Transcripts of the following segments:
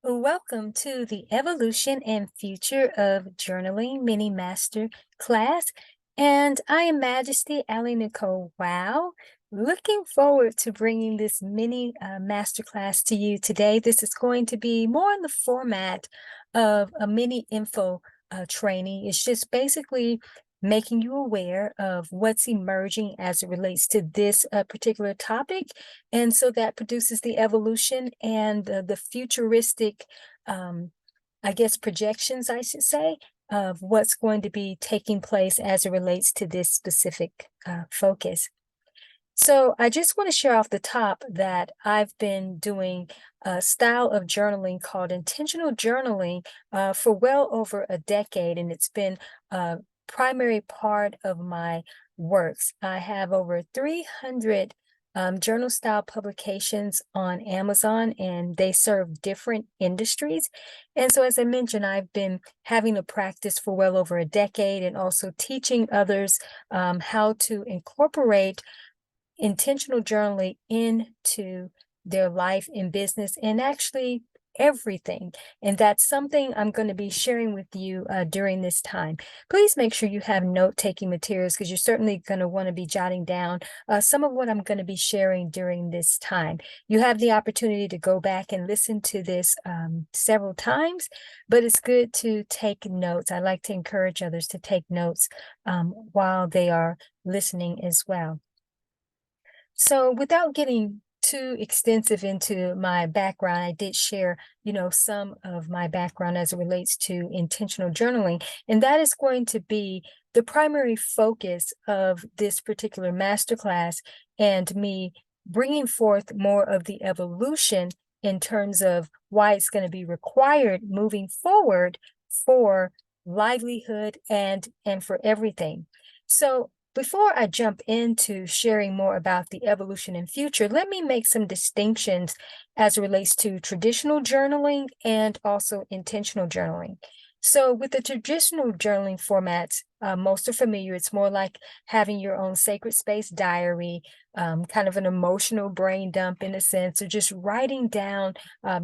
Welcome to the Evolution and Future of Journaling Mini Master Class. And I am Majesty Ali Nicole. Wow. Looking forward to bringing this mini masterclass to you today. This is going to be more in the format of a mini info training. It's just basically making you aware of what's emerging as it relates to this particular topic. And so that produces the evolution and the futuristic, I guess, projections, I should say, of what's going to be taking place as it relates to this specific focus. So I just want to share off the top that I've been doing a style of journaling called intentional journaling for well over a decade, and it's been a primary part of my works. I have over 300 journal style publications on Amazon, and they serve different industries. And so, as I mentioned, I've been having a practice for well over a decade and also teaching others how to incorporate intentional journaling into their life and business and actually everything. And that's something I'm going to be sharing with you during this time. Please make sure you have note-taking materials because you're certainly going to want to be jotting down some of what I'm going to be sharing during this time. You have the opportunity to go back and listen to this several times, but it's good to take notes. I like to encourage others to take notes while they are listening as well. So without getting too extensive into my background, I did share, some of my background as it relates to intentional journaling, and that is going to be the primary focus of this particular masterclass and me bringing forth more of the evolution in terms of why it's going to be required moving forward for livelihood and for everything. So before I jump into sharing more about the evolution and future, let me make some distinctions as it relates to traditional journaling and also intentional journaling. So with the traditional journaling formats, most are familiar. It's more like having your own sacred space diary, kind of an emotional brain dump in a sense, or just writing down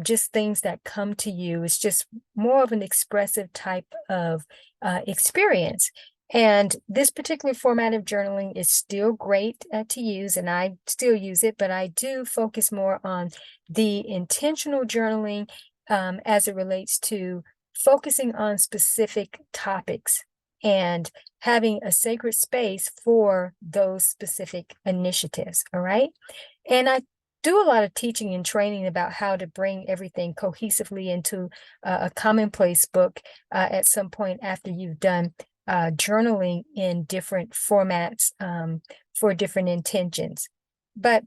just things that come to you. It's just more of an expressive type of experience. And this particular format of journaling is still great to use, and I still use it, but I do focus more on the intentional journaling as it relates to focusing on specific topics and having a sacred space for those specific initiatives. All right. And I do a lot of teaching and training about how to bring everything cohesively into a commonplace book at some point after you've done journaling in different formats for different intentions. But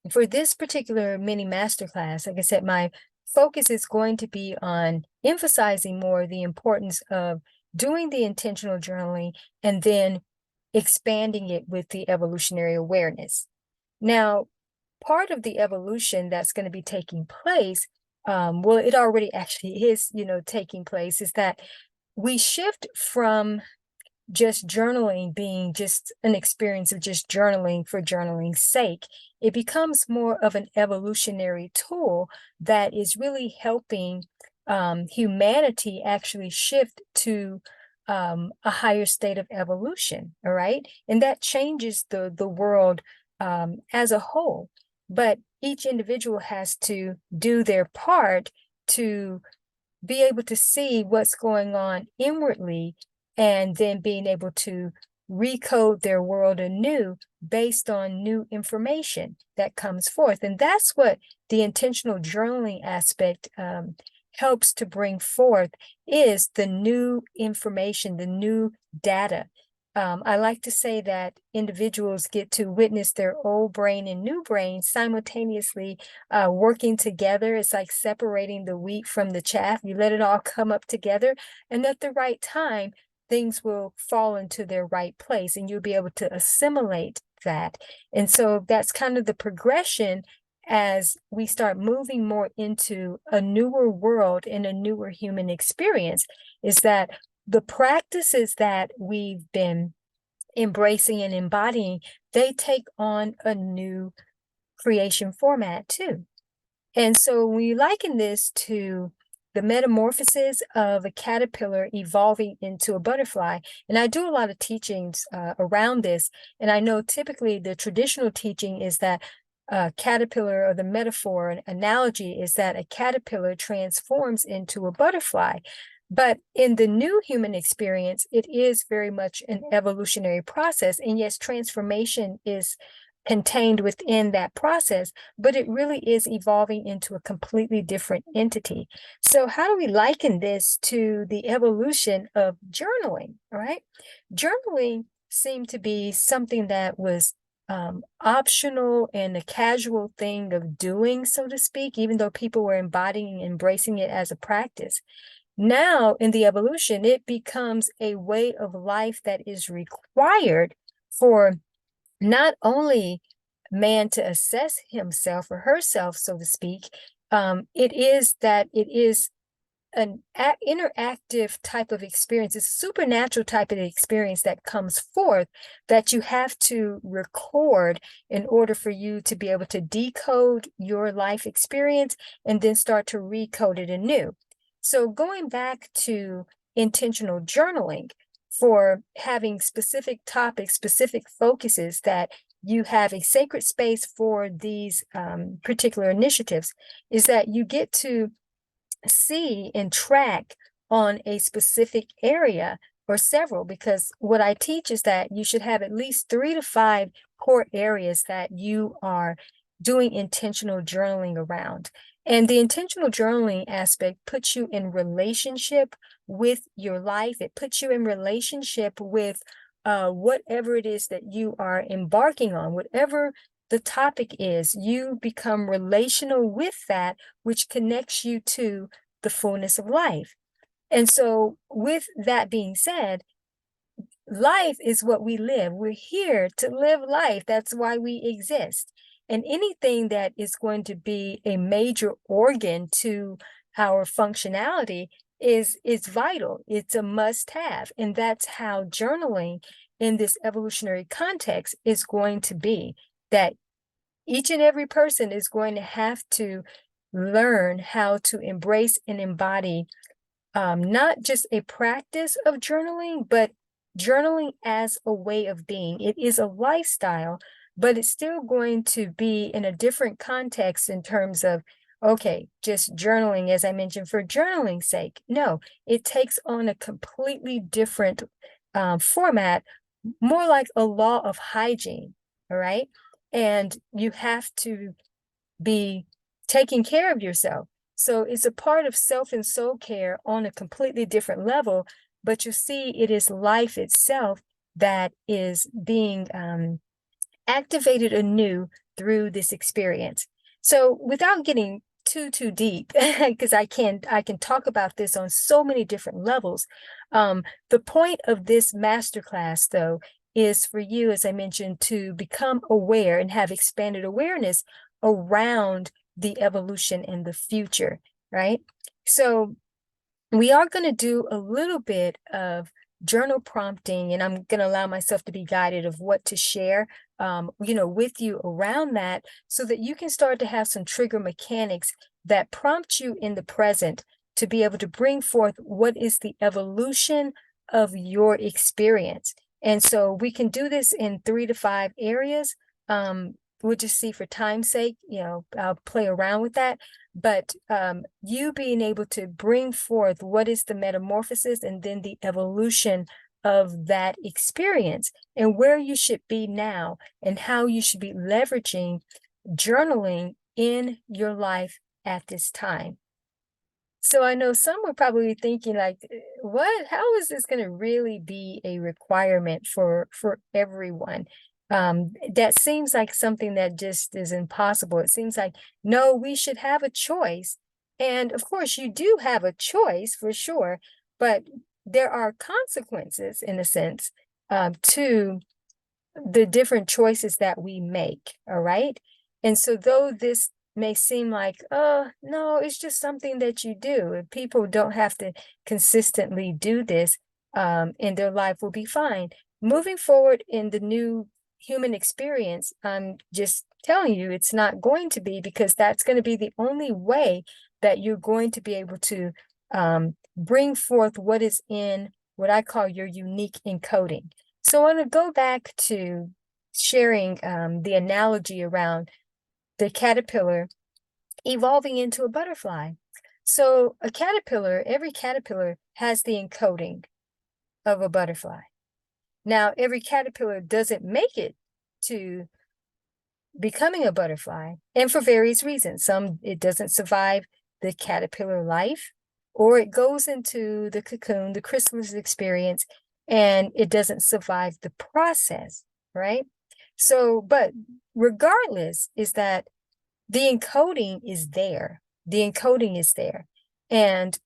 for this particular mini masterclass, like I said, my focus is going to be on emphasizing more the importance of doing the intentional journaling and then expanding it with the evolutionary awareness. Now, part of the evolution that's going to be taking place, well, it already actually is, taking place, is that we shift from just journaling being just an experience of just journaling for journaling's sake. It becomes more of an evolutionary tool that is really helping humanity actually shift to a higher state of evolution, all right? And that changes the world as a whole. But each individual has to do their part to be able to see what's going on inwardly and then being able to recode their world anew based on new information that comes forth. And that's what the intentional journaling aspect helps to bring forth, is the new information, the new data. I like to say that individuals get to witness their old brain and new brain simultaneously working together. It's like separating the wheat from the chaff. You let it all come up together, and at the right time, things will fall into their right place and you'll be able to assimilate that. And so that's kind of the progression as we start moving more into a newer world and a newer human experience, is that the practices that we've been embracing and embodying, they take on a new creation format too. And so when you liken this to the metamorphosis of a caterpillar evolving into a butterfly. And I do a lot of teachings around this. And I know typically the traditional teaching is that caterpillar, or the metaphor and analogy is that a caterpillar transforms into a butterfly. But in the new human experience, it is very much an evolutionary process. And yes, transformation is contained within that process, but it really is evolving into a completely different entity. So how do we liken this to the evolution of journaling, all right? Journaling seemed to be something that was optional and a casual thing of doing, so to speak, even though people were embodying, embracing it as a practice. Now, in the evolution, it becomes a way of life that is required for not only man to assess himself or herself, so to speak. It is an interactive type of experience. It's a supernatural type of experience that comes forth that you have to record in order for you to be able to decode your life experience and then start to recode it anew. So going back to intentional journaling, for having specific topics, specific focuses, that you have a sacred space for these particular initiatives, is that you get to see and track on a specific area or several, because what I teach is that you should have at least 3 to 5 core areas that you are doing intentional journaling around. And the intentional journaling aspect puts you in relationship with your life. It puts you in relationship with whatever it is that you are embarking on, whatever the topic is. You become relational with that, which connects you to the fullness of life. And so with that being said, life is what we live. We're here to live life. That's why we exist. And anything that is going to be a major organ to our functionality is vital. It's a must-have. And that's how journaling in this evolutionary context is going to be, that each and every person is going to have to learn how to embrace and embody not just a practice of journaling, but journaling as a way of being. It is a lifestyle, but it's still going to be in a different context in terms of, okay, just journaling, as I mentioned, for journaling's sake. No, it takes on a completely different format, more like a law of hygiene, all right? And you have to be taking care of yourself. So it's a part of self and soul care on a completely different level, but you see, it is life itself that is being activated anew through this experience. So without getting too deep, because I can talk about this on so many different levels. The point of this masterclass, though, is for you, as I mentioned, to become aware and have expanded awareness around the evolution in the future, right? So we are going to do a little bit of journal prompting, and I'm going to allow myself to be guided of what to share, with you around that, so that you can start to have some trigger mechanics that prompt you in the present to be able to bring forth what is the evolution of your experience. And so we can do this in 3 to 5 areas. We'll just see, for time's sake, I'll play around with that. But you being able to bring forth what is the metamorphosis and then the evolution of that experience, and where you should be now, and how you should be leveraging journaling in your life at this time. So I know some were probably thinking, like, what? How is this going to really be a requirement for everyone? That seems like something that just is impossible. It seems like, no, we should have a choice. And of course, you do have a choice for sure, but there are consequences, in a sense, to the different choices that we make. All right. And so though this may seem like, no, it's just something that you do, if people don't have to consistently do this, and their life will be fine. Moving forward in the new human experience, I'm just telling you, it's not going to be, because that's going to be the only way that you're going to be able to bring forth what is in what I call your unique encoding. So I want to go back to sharing the analogy around the caterpillar evolving into a butterfly. So a caterpillar, every caterpillar has the encoding of a butterfly. Now, every caterpillar doesn't make it to becoming a butterfly, and for various reasons. Some, it doesn't survive the caterpillar life, or it goes into the cocoon, the chrysalis experience, and it doesn't survive the process, right? So, but regardless, is that the encoding is there. The encoding is there. And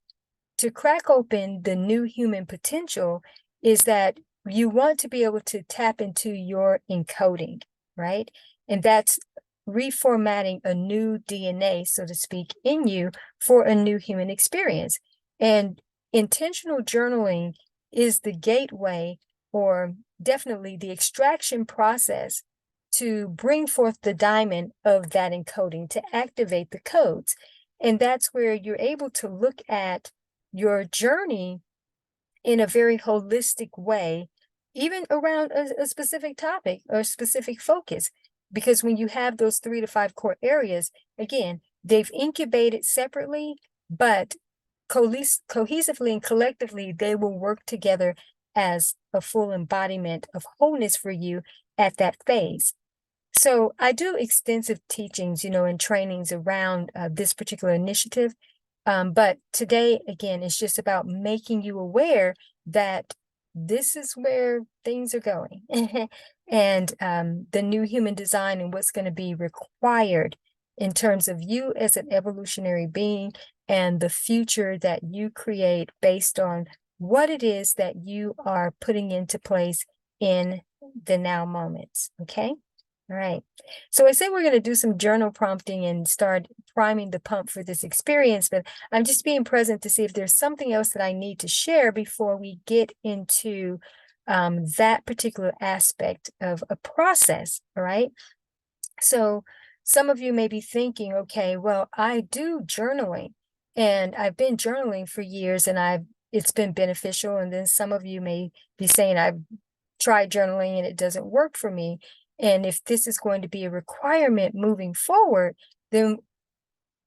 to crack open the new human potential is that you want to be able to tap into your encoding, right? And that's reformatting a new DNA, so to speak, in you for a new human experience. And intentional journaling is the gateway, or definitely the extraction process, to bring forth the diamond of that encoding, to activate the codes. And that's where you're able to look at your journey in a very holistic way, even around a specific topic or specific focus. Because when you have those 3 to 5 core areas, again, they've incubated separately, but cohesively and collectively, they will work together as a full embodiment of wholeness for you at that phase. So I do extensive teachings, and trainings around this particular initiative. But today, again, it's just about making you aware that this is where things are going and the new human design and what's going to be required in terms of you as an evolutionary being and the future that you create based on what it is that you are putting into place in the now moments. Okay. All right. So I said we're going to do some journal prompting and start priming the pump for this experience, but I'm just being present to see if there's something else that I need to share before we get into that particular aspect of a process. All right. So some of you may be thinking, okay, well, I do journaling and I've been journaling for years and it's been beneficial. And then some of you may be saying, I've tried journaling and it doesn't work for me. And if this is going to be a requirement moving forward, then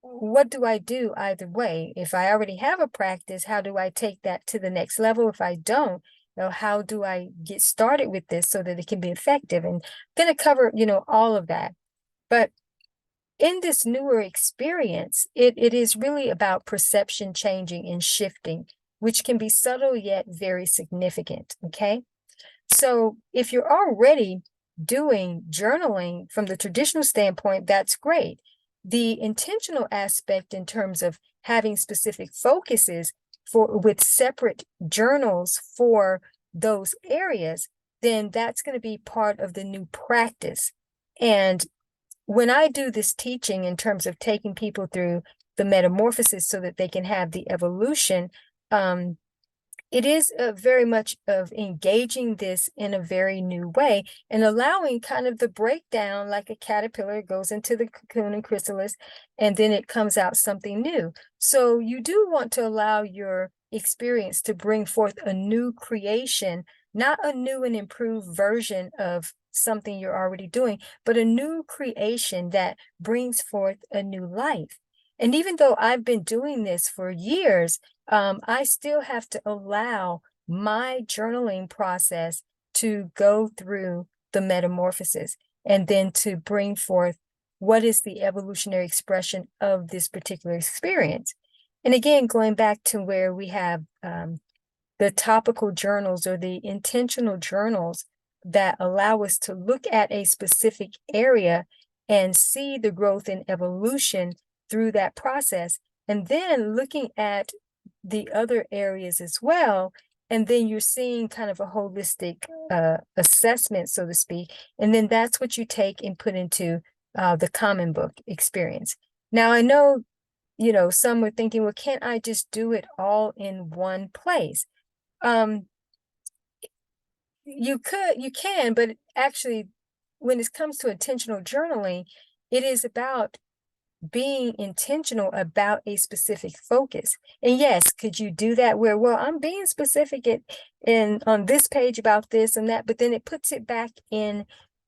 what do I do either way? If I already have a practice, how do I take that to the next level? If I don't, how do I get started with this so that it can be effective? And I'm going to cover, all of that. But in this newer experience, it is really about perception changing and shifting, which can be subtle yet very significant. Okay. So if you're already doing journaling from the traditional standpoint, that's great. The intentional aspect in terms of having specific focuses with separate journals for those areas, then that's going to be part of the new practice. And when I do this teaching in terms of taking people through the metamorphosis so that they can have the evolution, it is very much of engaging this in a very new way and allowing kind of the breakdown, like a caterpillar goes into the cocoon and chrysalis, and then it comes out something new. So you do want to allow your experience to bring forth a new creation, not a new and improved version of something you're already doing, but a new creation that brings forth a new life. And even though I've been doing this for years, I still have to allow my journaling process to go through the metamorphosis and then to bring forth what is the evolutionary expression of this particular experience. And again, going back to where we have the topical journals or the intentional journals that allow us to look at a specific area and see the growth and evolution through that process, and then looking at the other areas as well. And then you're seeing kind of a holistic assessment, so to speak. And then that's what you take and put into the common book experience. Now, I know, some were thinking, well, can't I just do it all in one place? You can, but actually, when it comes to intentional journaling, it is about being intentional about a specific focus. And yes, could you do that where, well, I'm being specific in on this page about this and that, but then it puts it back in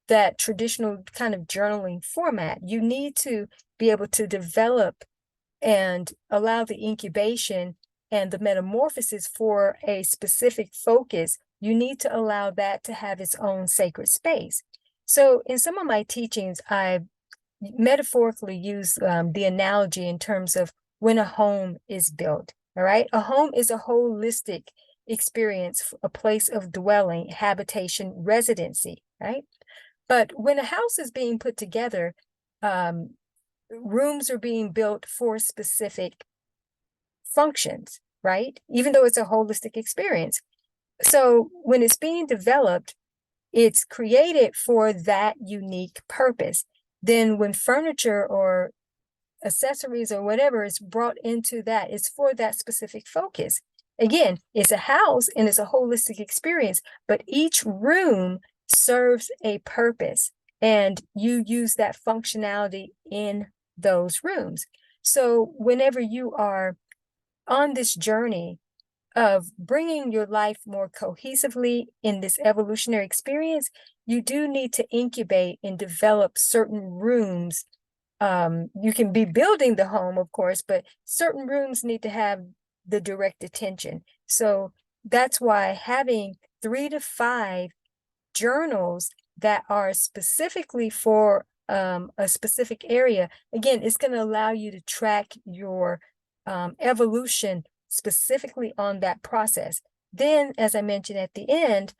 that traditional kind of journaling format. You need to be able to develop and allow the incubation and the metamorphosis for a specific focus. You need to allow that to have its own sacred space. So in some of my teachings, I metaphorically use the analogy in terms of when a home is built. All right. A home is a holistic experience, a place of dwelling, habitation, residency. Right. But when a house is being put together, rooms are being built for specific functions, right? Even though it's a holistic experience. So when it's being developed, it's created for that unique purpose. Then when furniture or accessories or whatever is brought into that, it's for that specific focus. Again, it's a house and it's a holistic experience, but each room serves a purpose and you use that functionality in those rooms. So whenever you are on this journey of bringing your life more cohesively in this evolutionary experience, you do need to incubate and develop certain rooms. You can be building the home, of course, but certain rooms need to have the direct attention. So that's why having 3 to 5 journals that are specifically for a specific area, again, it's going to allow you to track your evolution specifically on that process. Then, as I mentioned at the end,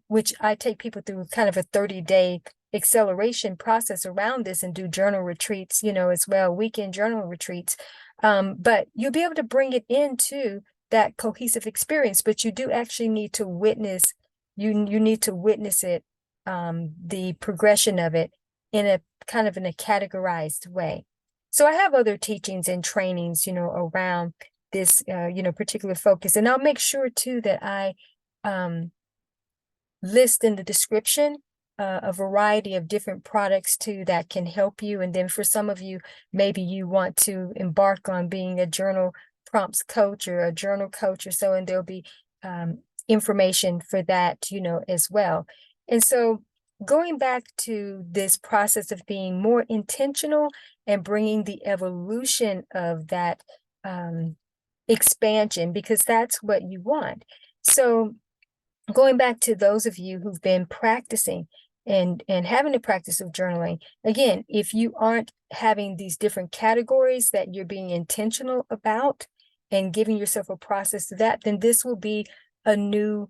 which I take people through kind of a 30-day acceleration process around this and do journal retreats, as well, weekend journal retreats. But you'll be able to bring it into that cohesive experience, but you do actually need to witness, you need to witness it, the progression of it in a kind of in a categorized way. So I have other teachings and trainings, around this, particular focus. And I'll make sure too that I list in the description a variety of different products too that can help you. And then for some of you, maybe you want to embark on being a journal prompts coach or a journal coach or so, and there'll be information for that, as well. And so going back to this process of being more intentional and bringing the evolution of that expansion, because that's what you want. So going back to those of you who've been practicing and having a practice of journaling, again, if you aren't having these different categories that you're being intentional about and giving yourself a process to that, then this will be a new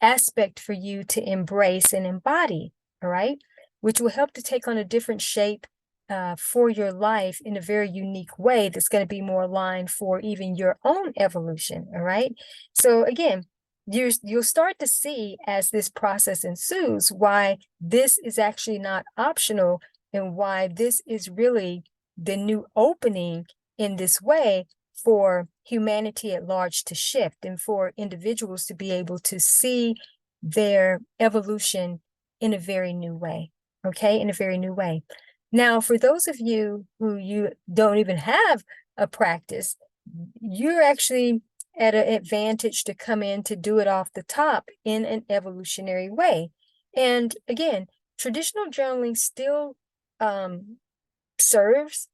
aspect for you to embrace and embody, all right? Which will help to take on a different shape for your life in a very unique way that's going to be more aligned for even your own evolution, all right? So again, you'll start to see as this process ensues why this is actually not optional and why this is really the new opening in this way for humanity at large to shift and for individuals to be able to see their evolution in a very new way, okay? In a very new way. Now, for those of you who you don't even have a practice, you're actually at an advantage to come in to do it off the top in an evolutionary way. And again, traditional journaling still serves,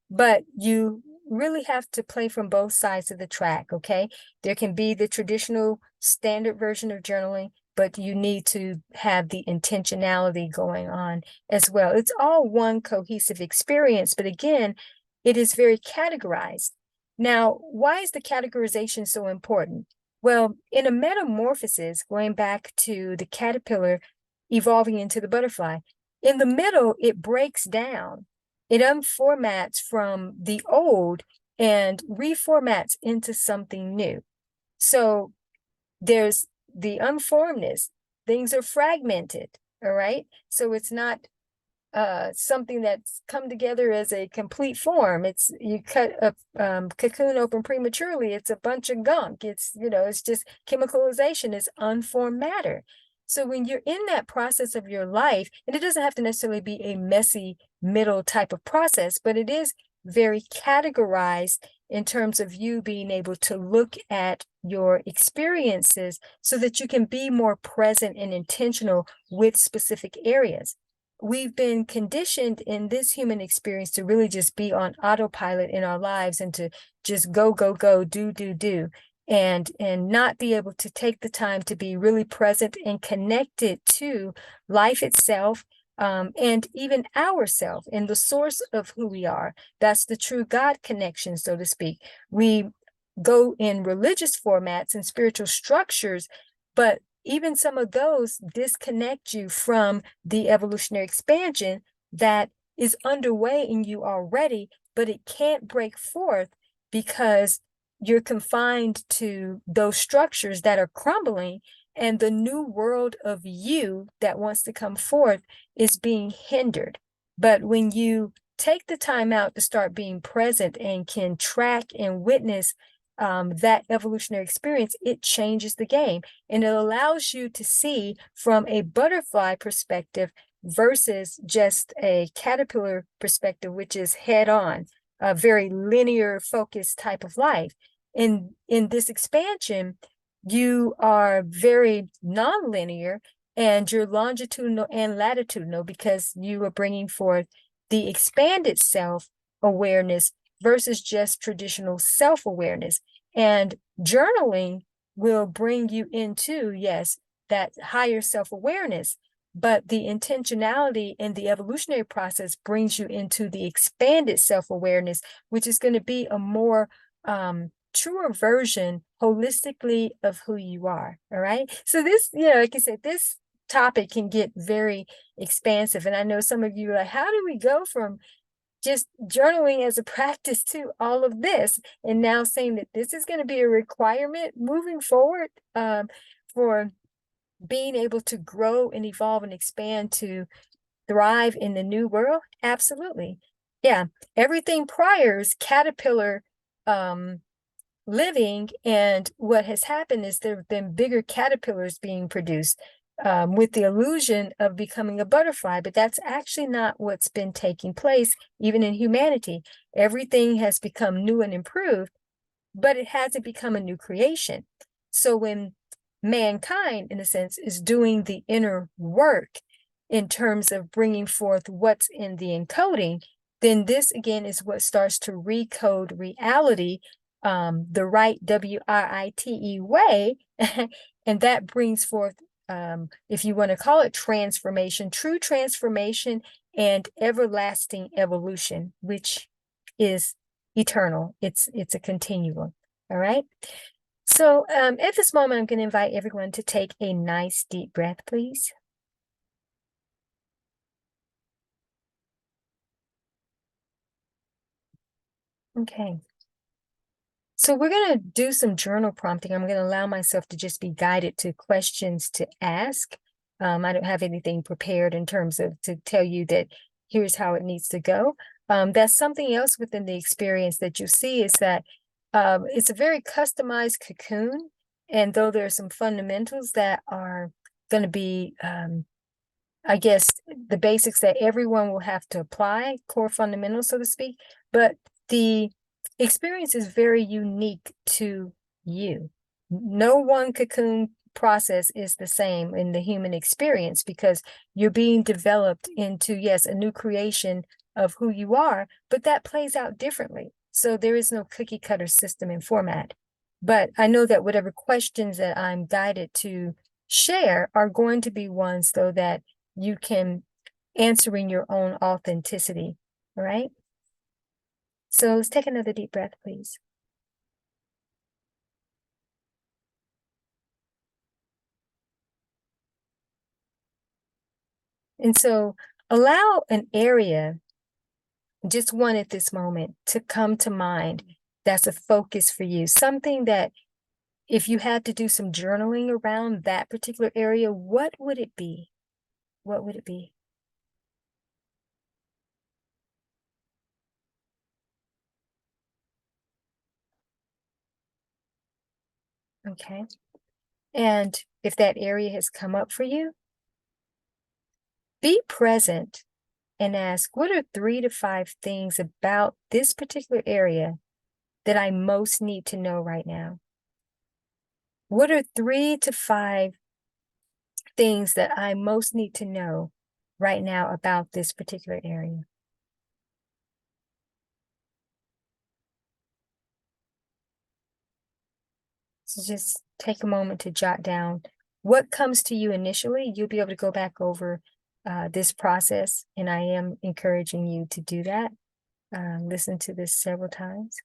but you really have to play from both sides of the track, okay? There can be the traditional standard version of journaling, but you need to have the intentionality going on as well. It's all one cohesive experience, but again, it is very categorized. Now, why is the categorization so important? Well, in a metamorphosis, going back to the caterpillar evolving into the butterfly, in the middle, it breaks down. It unformats from the old and reformats into something new. So there's the unformedness. Things are fragmented, all right? So it's not something that's come together as a complete form. It's you cut a cocoon open prematurely. It's a bunch of gunk. It's, it's just chemicalization. It's unformed matter. So when you're in that process of your life, and it doesn't have to necessarily be a messy middle type of process, but it is very categorized in terms of you being able to look at your experiences so that you can be more present and intentional with specific areas. We've been conditioned in this human experience to really just be on autopilot in our lives and to just go, go, go, do, and not be able to take the time to be really present and connected to life itself, and even ourself and the source of who we are. That's the true God connection, so to speak. We go in religious formats and spiritual structures, but even some of those disconnect you from the evolutionary expansion that is underway in you already, but it can't break forth because you're confined to those structures that are crumbling, and the new world of you that wants to come forth is being hindered. But when you take the time out to start being present and can track and witness that evolutionary experience, it changes the game, and it allows you to see from a butterfly perspective versus just a caterpillar perspective, which is head on, a very linear focused type of life. In this expansion, you are very non-linear, and you're longitudinal and latitudinal because you are bringing forth the expanded self awareness versus just traditional self-awareness. And journaling will bring you into, yes, that higher self-awareness, but the intentionality in the evolutionary process brings you into the expanded self-awareness, which is going to be a more truer version holistically of who you are. All right. So this, like I said, this topic can get very expansive. And I know some of you are like, how do we go from just journaling as a practice to all of this, and now saying that this is going to be a requirement moving forward for being able to grow and evolve and expand to thrive in the new world? Absolutely. Yeah. Everything prior is caterpillar living, and what has happened is there have been bigger caterpillars being produced with the illusion of becoming a butterfly, but that's actually not what's been taking place even in humanity. Everything has become new and improved, but it hasn't become a new creation. So when mankind, in a sense, is doing the inner work in terms of bringing forth what's in the encoding, then this again is what starts to recode reality the right WRITE way. And that brings forth, if you want to call it transformation, true transformation and everlasting evolution, which is eternal. It's a continuum. All right. So at this moment, I'm going to invite everyone to take a nice deep breath, please. Okay. So we're going to do some journal prompting. I'm going to allow myself to just be guided to questions to ask. I don't have anything prepared in terms of to tell you that here's how it needs to go. That's something else within the experience that you see is that it's a very customized cocoon. And though there are some fundamentals that are going to be, I guess, the basics that everyone will have to apply, core fundamentals, so to speak, but the experience is very unique to you. No one cocoon process is the same in the human experience because you're being developed into, yes, a new creation of who you are, but that plays out differently. So there is no cookie cutter system and format. But I know that whatever questions that I'm guided to share are going to be ones, though, that you can answer in your own authenticity. All right. So let's take another deep breath, please. And so allow an area, just one at this moment, to come to mind that's a focus for you. Something that if you had to do some journaling around that particular area, what would it be? What would it be? Okay. And if that area has come up for you, be present and ask, what are 3 to 5 things about this particular area that I most need to know right now? What are 3 to 5 things that I most need to know right now about this particular area? So just take a moment to jot down what comes to you initially. You'll be able to go back over this process, and I am encouraging you to do that. Listen to this several times.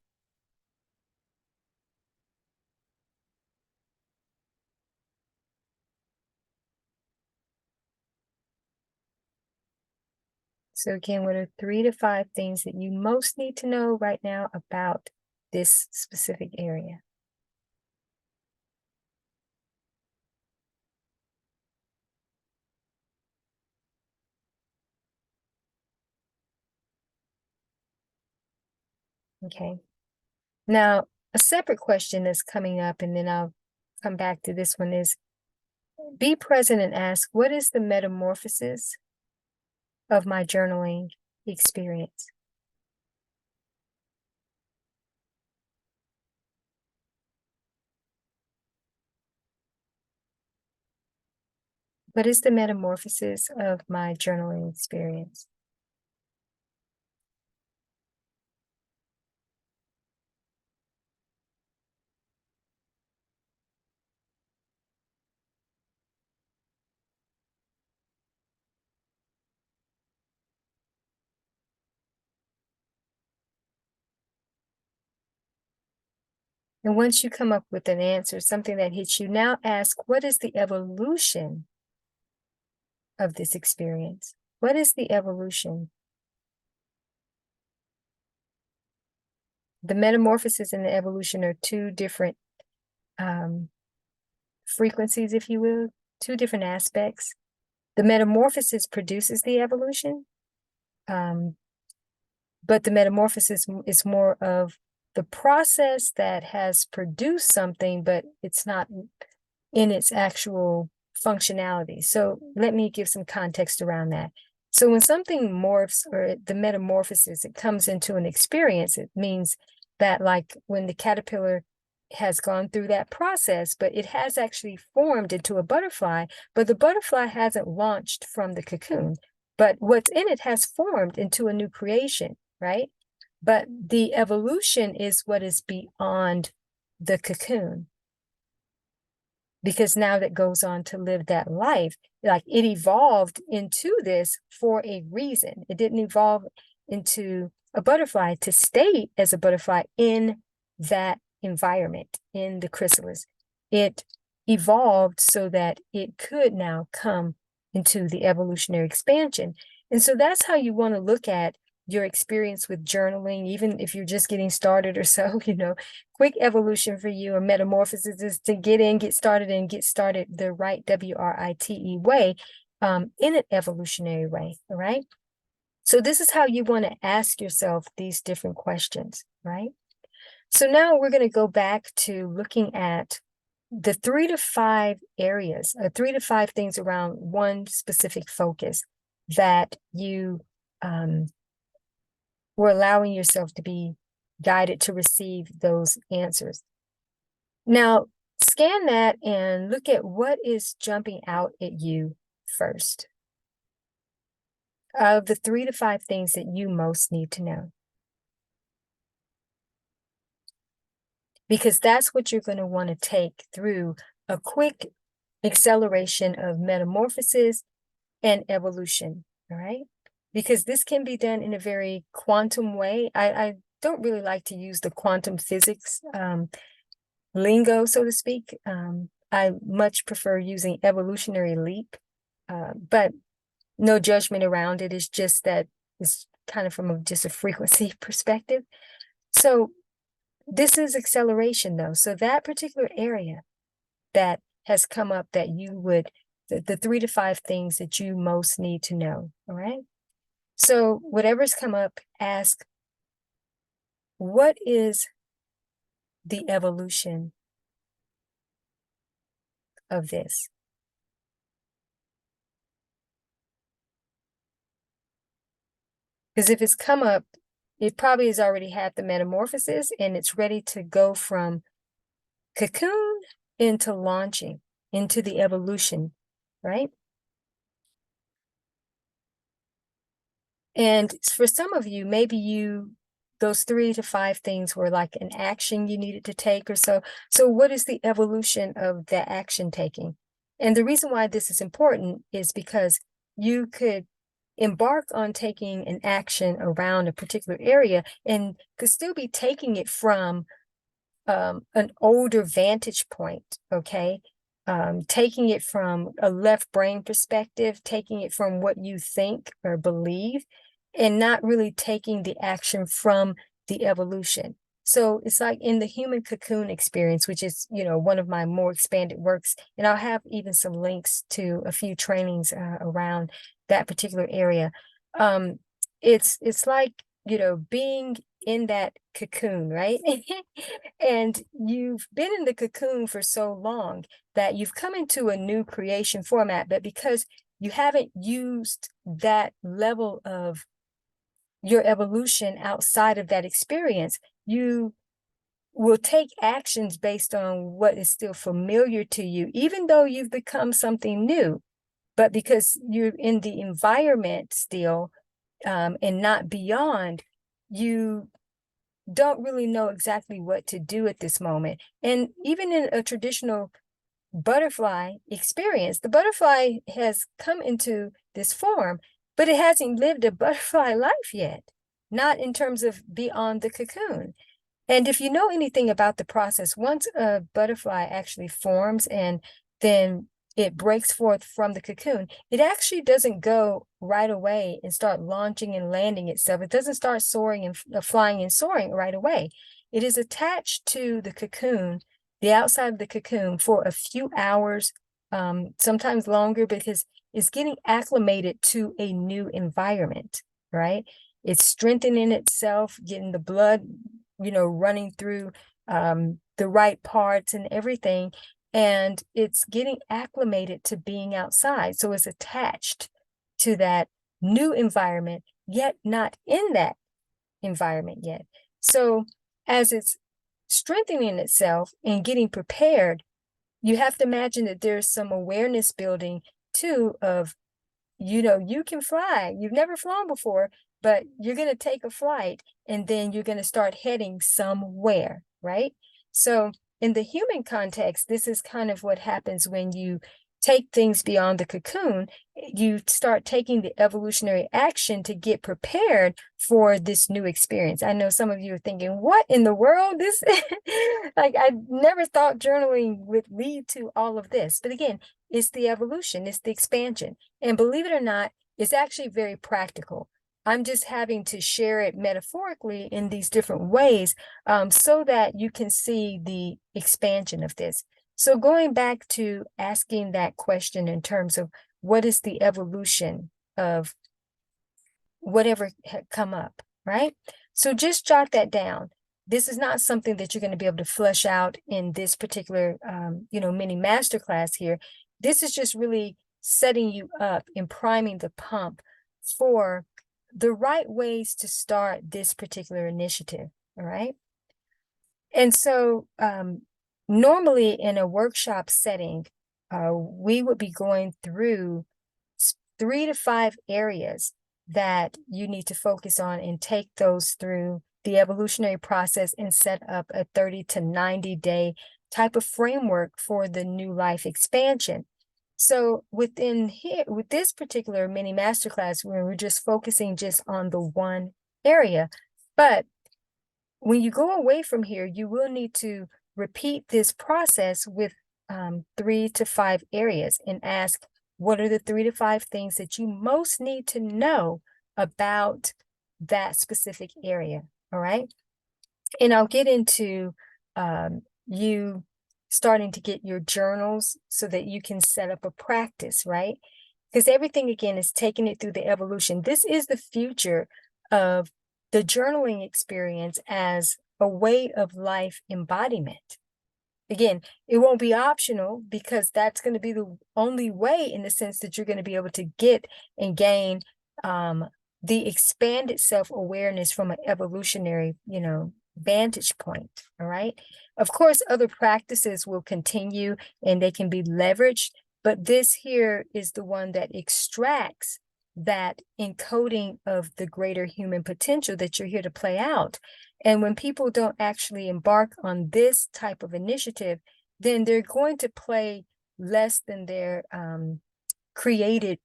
So again, what are 3 to 5 things that you most need to know right now about this specific area? Okay. Now, a separate question that's coming up, and then I'll come back to this one, is be present and ask, what is the metamorphosis of my journaling experience? What is the metamorphosis of my journaling experience? And once you come up with an answer, something that hits you, now ask, what is the evolution of this experience? What is the evolution? The metamorphosis and the evolution are two different frequencies, if you will, two different aspects. The metamorphosis produces the evolution, but the metamorphosis is more of the process that has produced something, but it's not in its actual functionality. So let me give some context around that. So when something morphs, or the metamorphosis, it comes into an experience, it means that, like when the caterpillar has gone through that process, but it has actually formed into a butterfly, but the butterfly hasn't launched from the cocoon, but what's in it has formed into a new creation, right? But the evolution is what is beyond the cocoon, because now that goes on to live that life, like it evolved into this for a reason. It didn't evolve into a butterfly to stay as a butterfly in that environment, in the chrysalis. It evolved so that it could now come into the evolutionary expansion. And so that's how you want to look at your experience with journaling, even if you're just getting started or so. Quick evolution for you, or metamorphosis, is to get in, get started, and get started the right WRITE way, in an evolutionary way. All right. So this is how you want to ask yourself these different questions, right? So now we're going to go back to looking at the 3 to 5 areas, 3 to 5 things around one specific focus that you were allowing yourself to be guided to receive those answers. Now, scan that and look at what is jumping out at you first of the 3 to 5 things that you most need to know. Because that's what you're going to want to take through a quick acceleration of metamorphosis and evolution, all right? Because this can be done in a very quantum way. I don't really like to use the quantum physics lingo, so to speak. I much prefer using evolutionary leap, but no judgment around it. It's just that it's kind of from just a frequency perspective. So this is acceleration, though. So that particular area that has come up that you would, the 3 to 5 things that you most need to know, all right? So whatever's come up, ask, what is the evolution of this? Because if it's come up, it probably has already had the metamorphosis and it's ready to go from cocoon into launching, into the evolution, right? And for some of you, maybe those 3 to 5 things were like an action you needed to take or so. So what is the evolution of the action taking? And the reason why this is important is because you could embark on taking an action around a particular area and could still be taking it from an older vantage point, okay? Taking it from a left brain perspective, taking it from what you think or believe, and not really taking the action from the evolution. So it's like in the human cocoon experience, which is, one of my more expanded works, and I'll have even some links to a few trainings around that particular area. Um, it's like, being in that cocoon, right? And you've been in the cocoon for so long that you've come into a new creation format, but because you haven't used that level of your evolution outside of that experience, you will take actions based on what is still familiar to you, even though you've become something new. But because you're in the environment still, and not beyond, you don't really know exactly what to do at this moment. And even in a traditional butterfly experience, the butterfly has come into this form, but it hasn't lived a butterfly life yet, not in terms of beyond the cocoon. And if you know anything about the process, once a butterfly actually forms and then it breaks forth from the cocoon, it actually doesn't go right away and start launching and landing itself. It doesn't start soaring and flying and soaring right away. It is attached to the cocoon, the outside of the cocoon, for a few hours, sometimes longer, because it's getting acclimated to a new environment, right? It's strengthening itself, getting the blood, running through the right parts and everything. And it's getting acclimated to being outside. So it's attached to that new environment, yet not in that environment yet. So as it's strengthening itself and getting prepared, you have to imagine that there's some awareness building too of, you can fly. You've never flown before, but you're going to take a flight and then you're going to start heading somewhere, right? So in the human context, this is kind of what happens when you take things beyond the cocoon. You start taking the evolutionary action to get prepared for this new experience. I know some of you are thinking, what in the world? This, like, I never thought journaling would lead to all of this. But again, it's the evolution, it's the expansion. And believe it or not, it's actually very practical. I'm just having to share it metaphorically in these different ways, so that you can see the expansion of this. So going back to asking that question in terms of what is the evolution of whatever had come up, right? So just jot that down. This is not something that you're going to be able to flesh out in this particular, mini masterclass here. This is just really setting you up and priming the pump for the right ways to start this particular initiative, all right? And so normally in a workshop setting, we would be going through 3 to 5 areas that you need to focus on and take those through the evolutionary process and set up a 30 to 90 day type of framework for the new life expansion. So within here, with this particular mini masterclass, where we're just focusing just on the one area, but when you go away from here, you will need to repeat this process with 3 to 5 areas and ask, what are the 3 to 5 things that you most need to know about that specific area? All right. And I'll get into you starting to get your journals so that you can set up a practice, right? Because everything, again, is taking it through the evolution. This is the future of the journaling experience as a way of life embodiment. Again, it won't be optional because that's going to be the only way, in the sense that you're going to be able to get and gain the expanded self-awareness from an evolutionary, vantage point. All right. Of course, other practices will continue and they can be leveraged, but this here is the one that extracts that encoding of the greater human potential that you're here to play out. And when people don't actually embark on this type of initiative, then they're going to play less than their created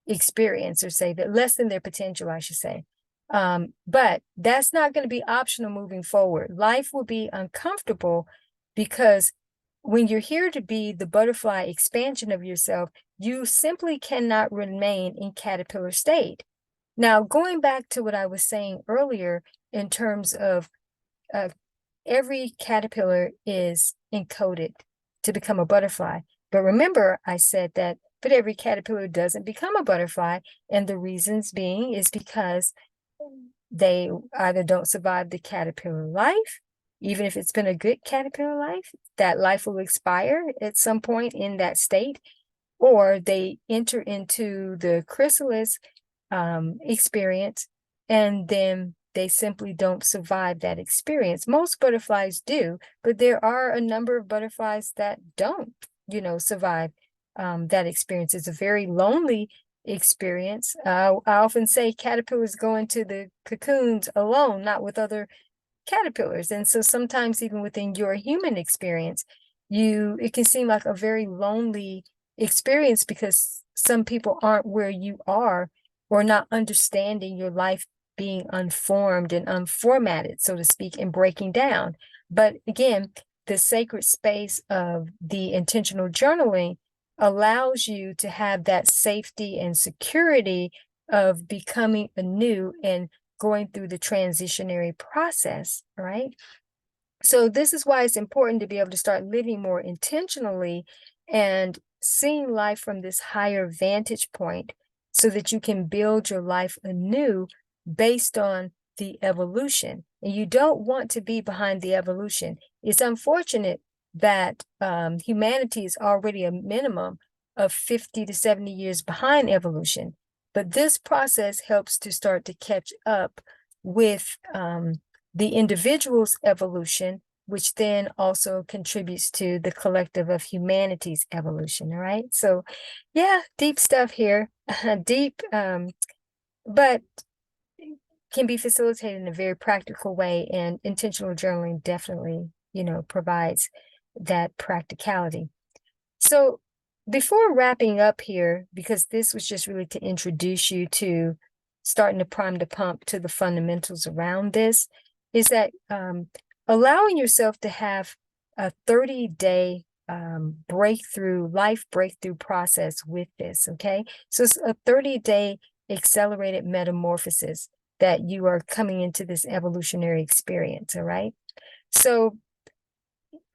experience, or say that less than their potential, I should say. But that's not going to be optional moving forward. Life will be uncomfortable because when you're here to be the butterfly expansion of yourself, you simply cannot remain in caterpillar state. Now, going back to what I was saying earlier in terms of every caterpillar is encoded to become a butterfly. But remember, I said that, but every caterpillar doesn't become a butterfly. And the reasons being is because they either don't survive the caterpillar life, even if it's been a good caterpillar life, that life will expire at some point in that state, or they enter into the chrysalis experience, and then they simply don't survive that experience. Most butterflies do, but there are a number of butterflies that don't, survive that experience. It's a very lonely experience. I often say caterpillars go into the cocoons alone, not with other caterpillars. And so sometimes even within your human experience, it can seem like a very lonely experience because some people aren't where you are, or not understanding your life being unformed and unformatted, so to speak, and breaking down. But again, the sacred space of the intentional journaling allows you to have that safety and security of becoming anew and going through the transitionary process, right? So this is why it's important to be able to start living more intentionally and seeing life from this higher vantage point so that you can build your life anew based on the evolution. And you don't want to be behind the evolution. It's unfortunate that humanity is already a minimum of 50 to 70 years behind evolution. But this process helps to start to catch up with the individual's evolution, which then also contributes to the collective of humanity's evolution. All right. So yeah, deep stuff here, deep, but can be facilitated in a very practical way. And intentional journaling definitely, provides that practicality. So before wrapping up here, because this was just really to introduce you to starting to prime the pump to the fundamentals around this, is that allowing yourself to have a 30-day life breakthrough process with this, okay? So it's a 30-day accelerated metamorphosis that you are coming into this evolutionary experience, all right? So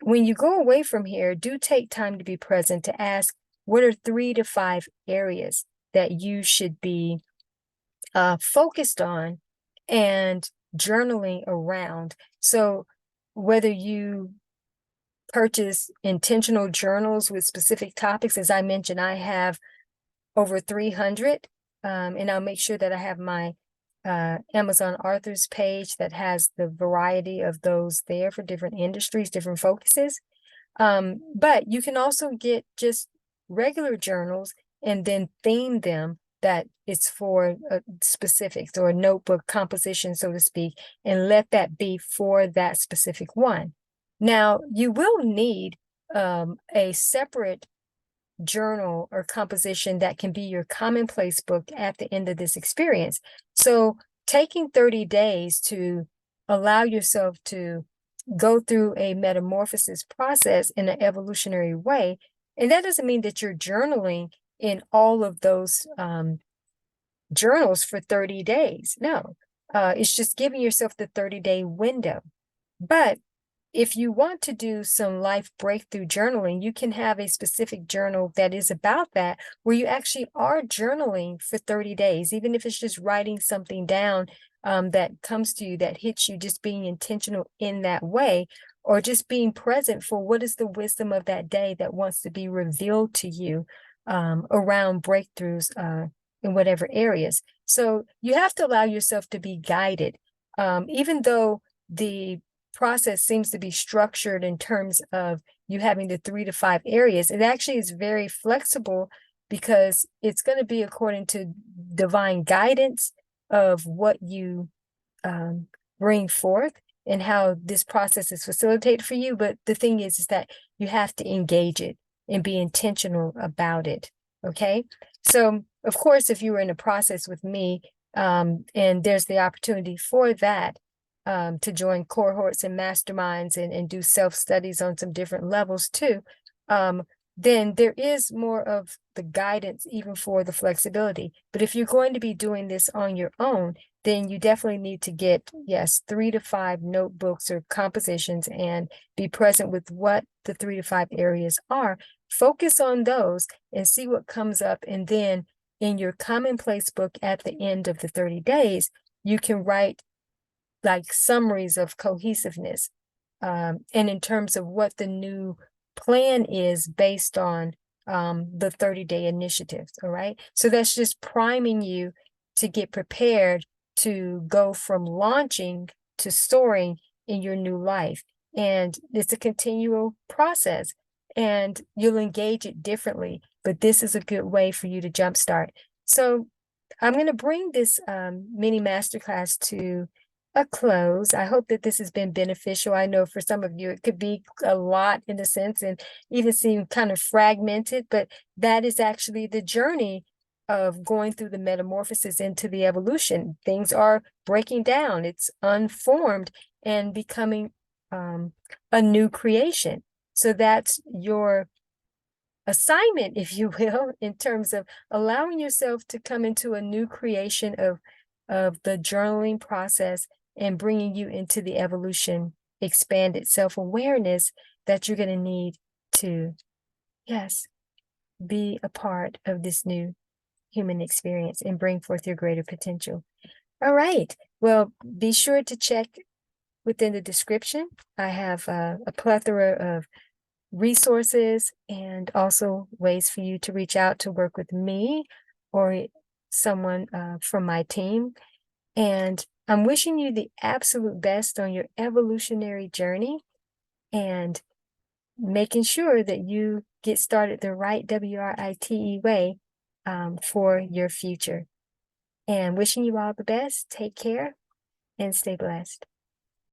when you go away from here, do take time to be present to ask, what are 3 to 5 areas that you should be focused on and journaling around? So whether you purchase intentional journals with specific topics, as I mentioned, I have over 300, and I'll make sure that I have my Amazon authors page that has the variety of those there for different industries, different focuses. But you can also get just regular journals and then theme them that it's for specifics, or a notebook composition, so to speak, and let that be for that specific one. Now, you will need a separate journal or composition that can be your commonplace book at the end of this experience. So taking 30 days to allow yourself to go through a metamorphosis process in an evolutionary way, and that doesn't mean that you're journaling in all of those journals for 30 days. No, it's just giving yourself the 30-day window. But if you want to do some life breakthrough journaling, you can have a specific journal that is about that, where you actually are journaling for 30 days, even if it's just writing something down that comes to you, that hits you, just being intentional in that way, or just being present for what is the wisdom of that day that wants to be revealed to you around breakthroughs in whatever areas. So you have to allow yourself to be guided. Even though the process seems to be structured in terms of you having the 3 to 5 areas, it actually is very flexible because it's going to be according to divine guidance of what you bring forth and how this process is facilitated for you. But the thing is that you have to engage it and be intentional about it. Okay. So, of course, if you were in a process with me, and there's the opportunity for that, to join cohorts and masterminds and do self-studies on some different levels too, then there is more of the guidance even for the flexibility. But if you're going to be doing this on your own, then you definitely need to get, yes, 3 to 5 notebooks or compositions and be present with what the 3 to 5 areas are. Focus on those and see what comes up. And then in your commonplace book at the end of the 30 days, you can write like summaries of cohesiveness, and in terms of what the new plan is based on the 30-day initiatives. All right. So that's just priming you to get prepared to go from launching to soaring in your new life. And it's a continual process and you'll engage it differently, but this is a good way for you to jumpstart. So I'm going to bring this mini masterclass to a close. I hope that this has been beneficial. I know for some of you, it could be a lot in a sense and even seem kind of fragmented, but that is actually the journey of going through the metamorphosis into the evolution. Things are breaking down. It's unformed and becoming a new creation. So that's your assignment, if you will, in terms of allowing yourself to come into a new creation of the journaling process and bringing you into the evolution, expanded self-awareness that you're going to need to, yes, be a part of this new human experience and bring forth your greater potential. All right. Well, be sure to check within the description. I have a plethora of resources and also ways for you to reach out to work with me or someone from my team. And I'm wishing you the absolute best on your evolutionary journey and making sure that you get started the right WRITE way for your future. And wishing you all the best. Take care and stay blessed.